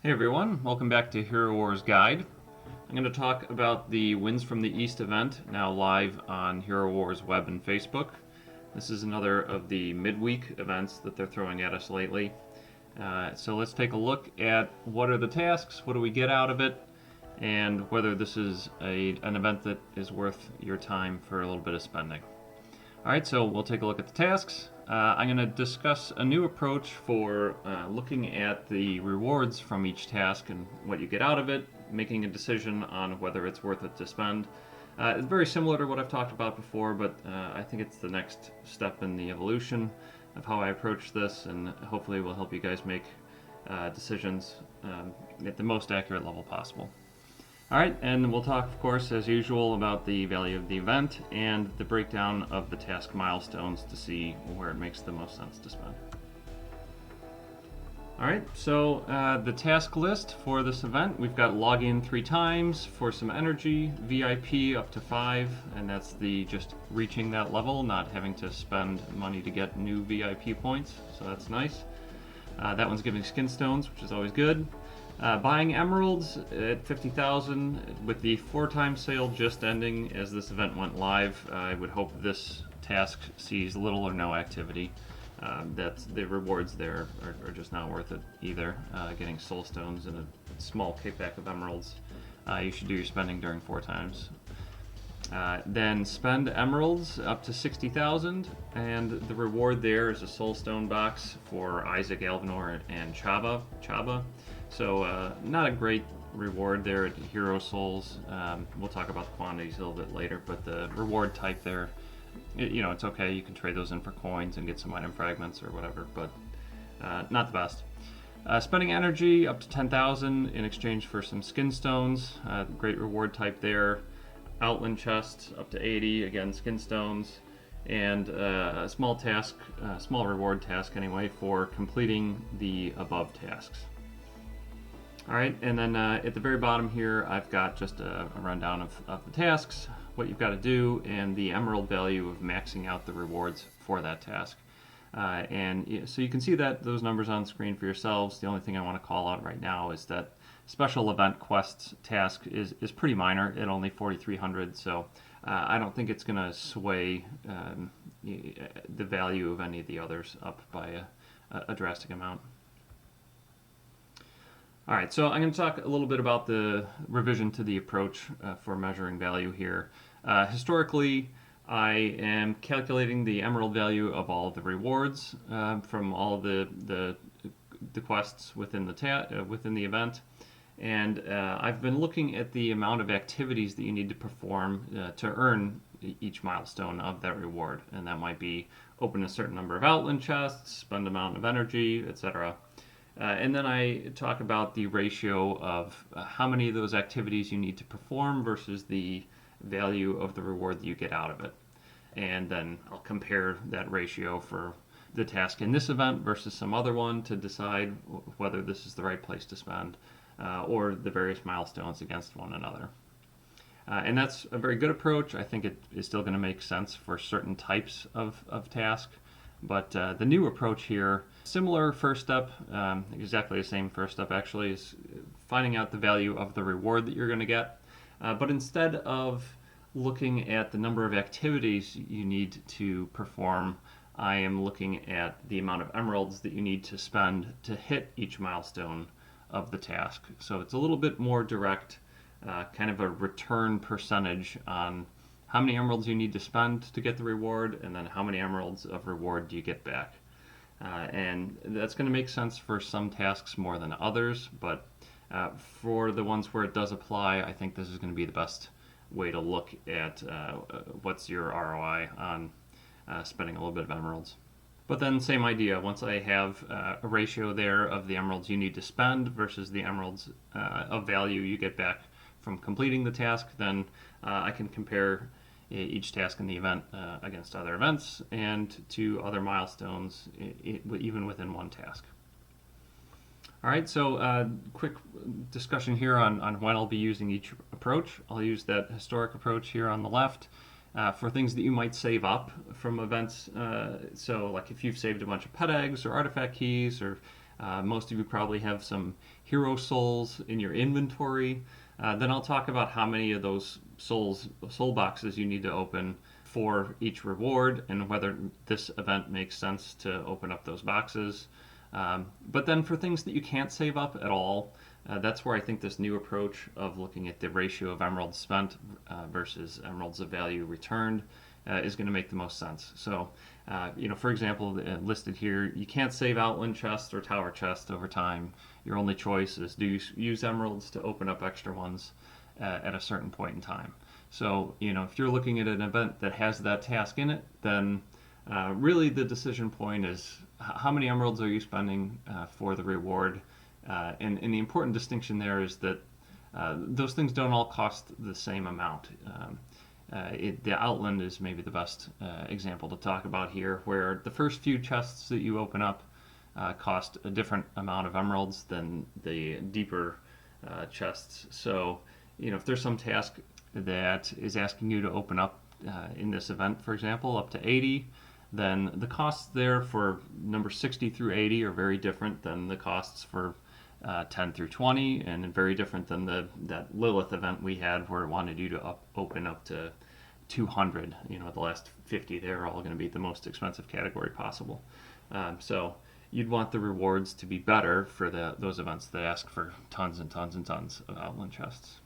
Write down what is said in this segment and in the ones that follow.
Hey everyone, welcome back to Hero Wars Guide. I'm going to talk about the Wins from the East event, now live on Hero Wars web and Facebook. This is another of the midweek events that they're throwing at us lately. So let's take a look at what are the tasks, what do we get out of it, and whether this is an event that is worth your time for a little bit of spending. Alright, so we'll take a look at the tasks. I'm going to discuss a new approach for looking at the rewards from each task and what you get out of it, making a decision on whether it's worth it to spend. It's very similar to what I've talked about before, but I think it's the next step in the evolution of how I approach this, and hopefully will help you guys make decisions at the most accurate level possible. Alright, and we'll talk, of course, as usual, about the value of the event and the breakdown of the task milestones to see where it makes the most sense to spend. Alright, so the task list for this event, we've got log in 3 times for some energy, VIP up to 5, and that's the just reaching that level, not having to spend money to get new VIP points, so that's nice. That one's giving skin stones, which is always good. Buying emeralds at 50,000 with the 4-time sale just ending as this event went live. I would hope this task sees little or no activity. That the rewards there are just not worth it either. Getting soul stones and a small kickback of emeralds. You should do your spending during 4 times. Then spend emeralds up to 60,000, and the reward there is a soul stone box for Isaac, Alvanor, and Chabba. So not a great reward there at Hero Souls. We'll talk about the quantities a little bit later, but the reward type there, it's okay. You can trade those in for coins and get some item fragments or whatever, but not the best. Spending energy up to 10,000 in exchange for some skin stones. Great reward type there. Outland chest up to 80, again skin stones, and a small task, small reward task anyway, for completing the above tasks. Alright, and then at the very bottom here I've got just a rundown of the tasks, what you've got to do, and the emerald value of maxing out the rewards for that task. So you can see those numbers on screen for yourselves. The only thing I want to call out right now is that special event quests task is pretty minor at only 4,300, so I don't think it's going to sway the value of any of the others up by a drastic amount. Alright, so I'm going to talk a little bit about the revision to the approach for measuring value here. Historically, I am calculating the emerald value of all of the rewards from all of the quests within the event, and I've been looking at the amount of activities that you need to perform to earn each milestone of that reward, and that might be open a certain number of outland chests, spend amount of energy, etc. And then I talk about the ratio of how many of those activities you need to perform versus the value of the reward that you get out of it. And then I'll compare that ratio for the task in this event versus some other one to decide whether this is the right place to spend or the various milestones against one another. And that's a very good approach. I think it is still going to make sense for certain types of task. But the new approach here, similar first step, exactly the same first step actually, is finding out the value of the reward that you're going to get. But instead of looking at the number of activities you need to perform, I am looking at the amount of emeralds that you need to spend to hit each milestone of the task. So it's a little bit more direct, kind of a return percentage on how many emeralds you need to spend to get the reward, and then how many emeralds of reward do you get back. And that's going to make sense for some tasks more than others, but for the ones where it does apply, I think this is going to be the best way to look at what's your ROI on spending a little bit of emeralds. But then same idea, once I have a ratio there of the emeralds you need to spend versus the emeralds of value you get back from completing the task, then I can compare each task in the event against other events and to other milestones, even within one task. All right, so quick discussion here on when I'll be using each approach. I'll use that historic approach here on the left for things that you might save up from events. So like if you've saved a bunch of pet eggs or artifact keys or Most of you probably have some hero souls in your inventory. Then I'll talk about how many of those soul boxes you need to open for each reward and whether this event makes sense to open up those boxes. But then for things that you can't save up at all, that's where I think this new approach of looking at the ratio of emeralds spent versus emeralds of value returned is going to make the most sense. So, for example, listed here, you can't save outland chest or tower chest over time. Your only choice is do you use emeralds to open up extra ones at a certain point in time. So, if you're looking at an event that has that task in it, then really the decision point is how many emeralds are you spending for the reward. And the important distinction there is that those things don't all cost the same amount. The outland is maybe the best example to talk about here, where the first few chests that you open up cost a different amount of emeralds than the deeper chests. So, if there's some task that is asking you to open up in this event, for example, up to 80, then the costs there for number 60 through 80 are very different than the costs for 10 through 20, and very different than that Lilith event we had where it wanted you to open up to 200. The last 50 there are all going to be the most expensive category possible. So you'd want the rewards to be better for those events that ask for tons and tons and tons of outland chests.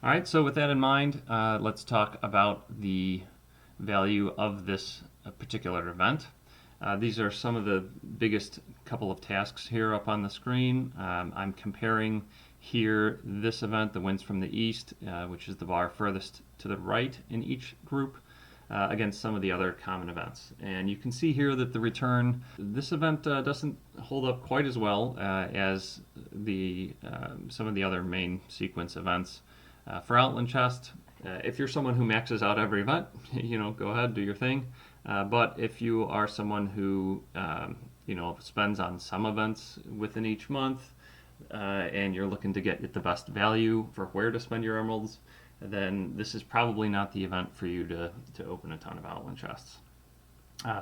All right, so with that in mind, let's talk about the value of this particular event. These are some of the biggest couple of tasks here up on the screen. I'm comparing here this event, the winds from the east, which is the bar furthest to the right in each group, against some of the other common events. And you can see here that the return, this event doesn't hold up quite as well as some of the other main sequence events. For Outland Chest, if you're someone who maxes out every event, go ahead, do your thing. But if you are someone who, spends on some events within each month, and you're looking to get the best value for where to spend your emeralds, then this is probably not the event for you to open a ton of Outland Chests.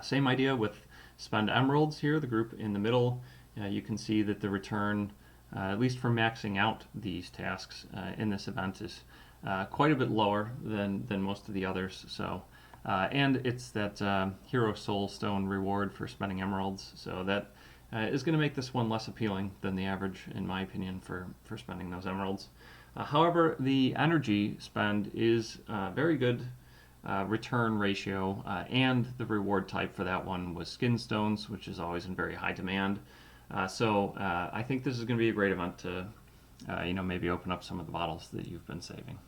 Same idea with Spend Emeralds here, the group in the middle. You can see that the return, at least for maxing out these tasks in this event, is quite a bit lower than most of the others. So, and it's that Hero Soul Stone reward for spending emeralds. So that is going to make this one less appealing than the average, in my opinion, for spending those emeralds. However, the energy spend is very good return ratio, and the reward type for that one was skin stones, which is always in very high demand. So I think this is going to be a great event to, maybe open up some of the bottles that you've been saving.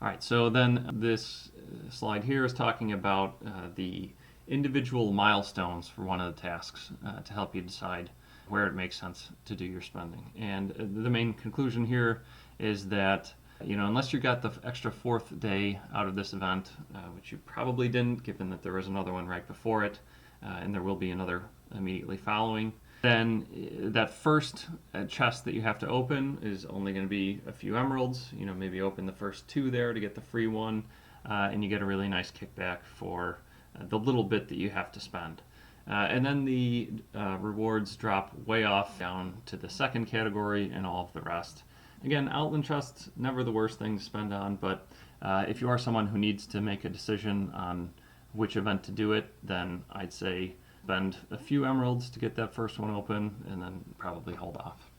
All right, so then this slide here is talking about the individual milestones for one of the tasks to help you decide where it makes sense to do your spending. And the main conclusion here is that, unless you got the extra 4th day out of this event, which you probably didn't, given that there was another one right before it, and there will be another immediately following, then that first chest that you have to open is only going to be a few emeralds. Maybe open the first 2 there to get the free one, and you get a really nice kickback for the little bit that you have to spend. And then the rewards drop way off down to the second category and all of the rest. Again, Outland Chests, never the worst thing to spend on, but if you are someone who needs to make a decision on which event to do it, then I'd say spend a few emeralds to get that first one open, and then probably hold off.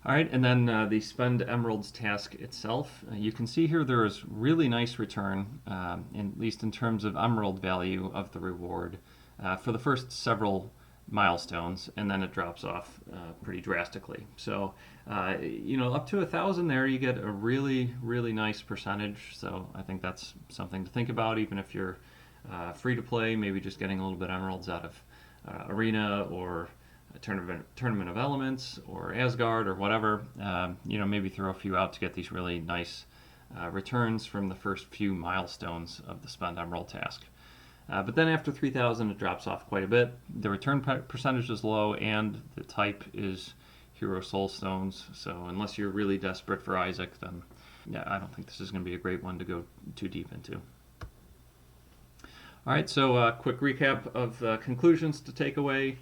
All right, and then the Spend Emeralds task itself. You can see here there is really nice return, at least in terms of emerald value of the reward, for the first several milestones, and then it drops off pretty drastically. So, up to 1,000 there, you get a really, really nice percentage. So I think that's something to think about, even if you're free to play, maybe just getting a little bit of emeralds out of Arena or a Tournament of Elements or Asgard or whatever. Maybe throw a few out to get these really nice returns from the first few milestones of the Spend Emerald task. But then after 3,000, it drops off quite a bit. The return percentage is low, and the type is Hero Soul Stones. So unless you're really desperate for Isaac, then I don't think this is going to be a great one to go too deep into. All right, so a quick recap of the conclusions to take away.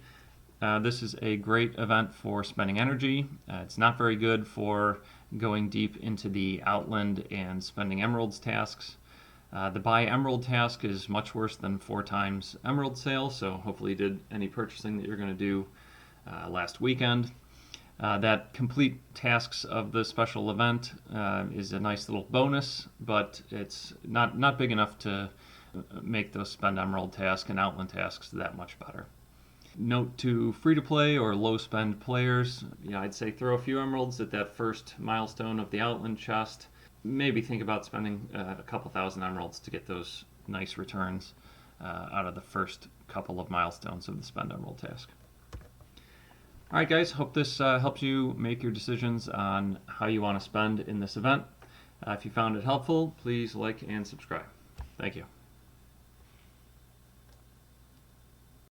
This is a great event for spending energy. It's not very good for going deep into the Outland and spending emeralds tasks. The buy emerald task is much worse than 4 times emerald sale, so hopefully you did any purchasing that you're going to do last weekend. That complete tasks of the special event is a nice little bonus, but it's not big enough to make those spend emerald task and outland tasks that much better. Note to free-to-play or low-spend players, I'd say throw a few emeralds at that first milestone of the outland chest. Maybe think about spending a couple thousand emeralds to get those nice returns out of the first couple of milestones of the spend emerald task. All right, guys, hope this helps you make your decisions on how you want to spend in this event. If you found it helpful, please like and subscribe. Thank you.